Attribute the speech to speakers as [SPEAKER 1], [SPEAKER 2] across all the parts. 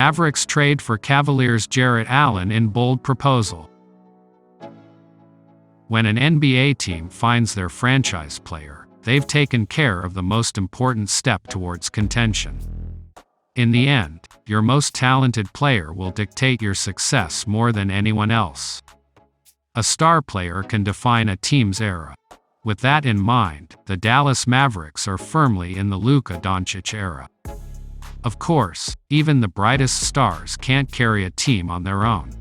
[SPEAKER 1] Mavericks trade for Cavaliers' Jarrett Allen in bold proposal. When an NBA team finds their franchise player, they've taken care of the most important step towards contention. In the end, your most talented player will dictate your success more than anyone else. A star player can define a team's era. With that in mind, the Dallas Mavericks are firmly in the Luka Doncic era. Of course, even the brightest stars can't carry a team on their own.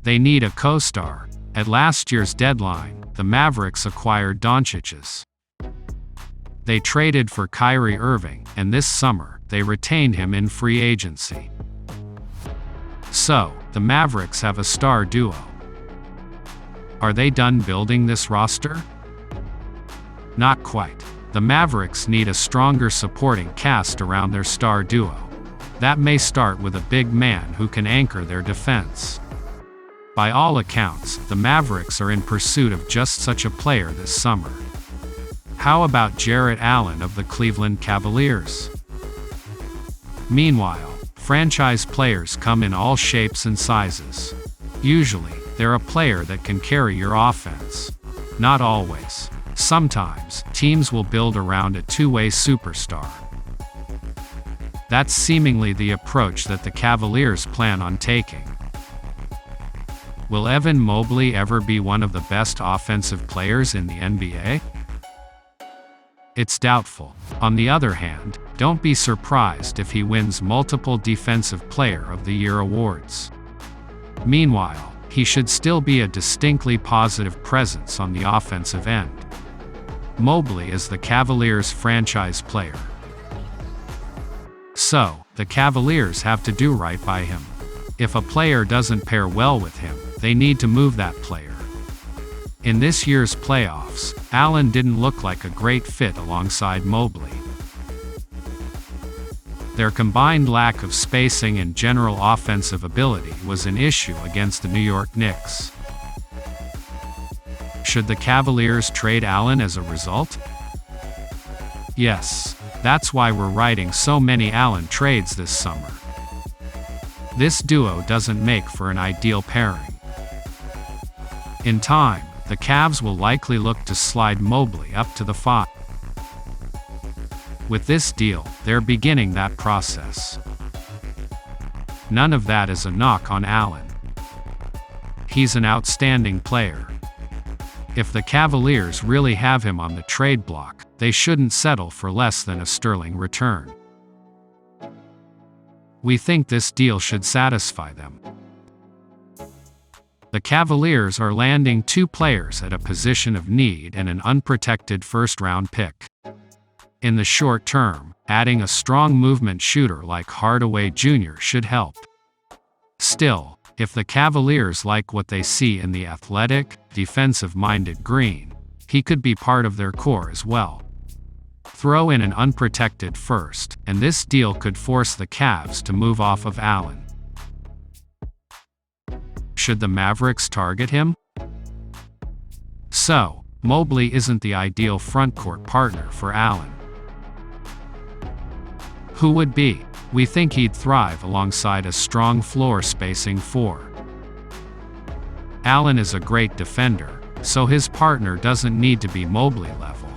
[SPEAKER 1] They need a co-star. At last year's deadline, the Mavericks acquired Doncic's. They traded for Kyrie Irving, and this summer, they retained him in free agency. So, the Mavericks have a star duo. Are they done building this roster? Not quite. The Mavericks need a stronger supporting cast around their star duo. That may start with a big man who can anchor their defense. By all accounts, the Mavericks are in pursuit of just such a player this summer. How about Jarrett Allen of the Cleveland Cavaliers? Meanwhile, franchise players come in all shapes and sizes. Usually, they're a player that can carry your offense. Not always. Sometimes, teams will build around a two-way superstar. That's seemingly the approach that the Cavaliers plan on taking. Will Evan Mobley ever be one of the best offensive players in the NBA? It's doubtful. On the other hand, don't be surprised if he wins multiple Defensive Player of the Year awards. Meanwhile, he should still be a distinctly positive presence on the offensive end. Mobley is the Cavaliers' franchise player. So, the Cavaliers have to do right by him. If a player doesn't pair well with him, they need to move that player. In this year's playoffs, Allen didn't look like a great fit alongside Mobley. Their combined lack of spacing and general offensive ability was an issue against the New York Knicks. Should the Cavaliers trade Allen as a result? Yes, that's why we're writing so many Allen trades this summer. This duo doesn't make for an ideal pairing. In time, the Cavs will likely look to slide Mobley up to the 5. With this deal, they're beginning that process. None of that is a knock on Allen. He's an outstanding player. If the Cavaliers really have him on the trade block, they shouldn't settle for less than a sterling return. We think this deal should satisfy them. The Cavaliers are landing two players at a position of need and an unprotected first-round pick. In the short term, adding a strong movement shooter like Hardaway Jr. should help. Still, if the Cavaliers like what they see in the athletic, defensive-minded Green, he could be part of their core as well. Throw in an unprotected first, and this deal could force the Cavs to move off of Allen. Should the Mavericks target him? So, Mobley isn't the ideal frontcourt partner for Allen. Who would be? We think he'd thrive alongside a strong floor spacing 4. Allen is a great defender, so his partner doesn't need to be Mobley level.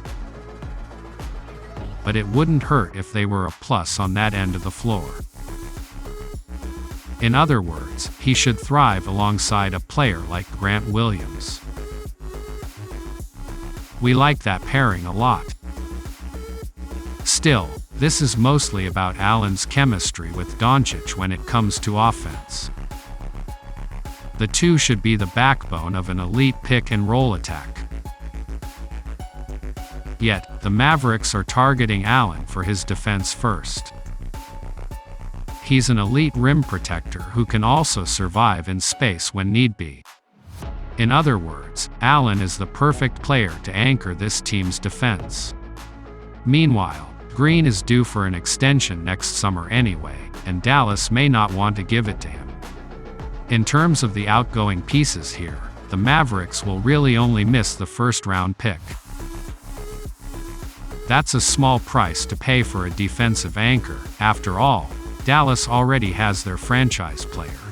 [SPEAKER 1] But it wouldn't hurt if they were a plus on that end of the floor. In other words, he should thrive alongside a player like Grant Williams. We like that pairing a lot. Still, this is mostly about Allen's chemistry with Doncic when it comes to offense. The two should be the backbone of an elite pick-and-roll attack. Yet, the Mavericks are targeting Allen for his defense first. He's an elite rim protector who can also survive in space when need be. In other words, Allen is the perfect player to anchor this team's defense. Meanwhile, Green is due for an extension next summer anyway, and Dallas may not want to give it to him. In terms of the outgoing pieces here, the Mavericks will really only miss the first-round pick. That's a small price to pay for a defensive anchor. After all, Dallas already has their franchise player.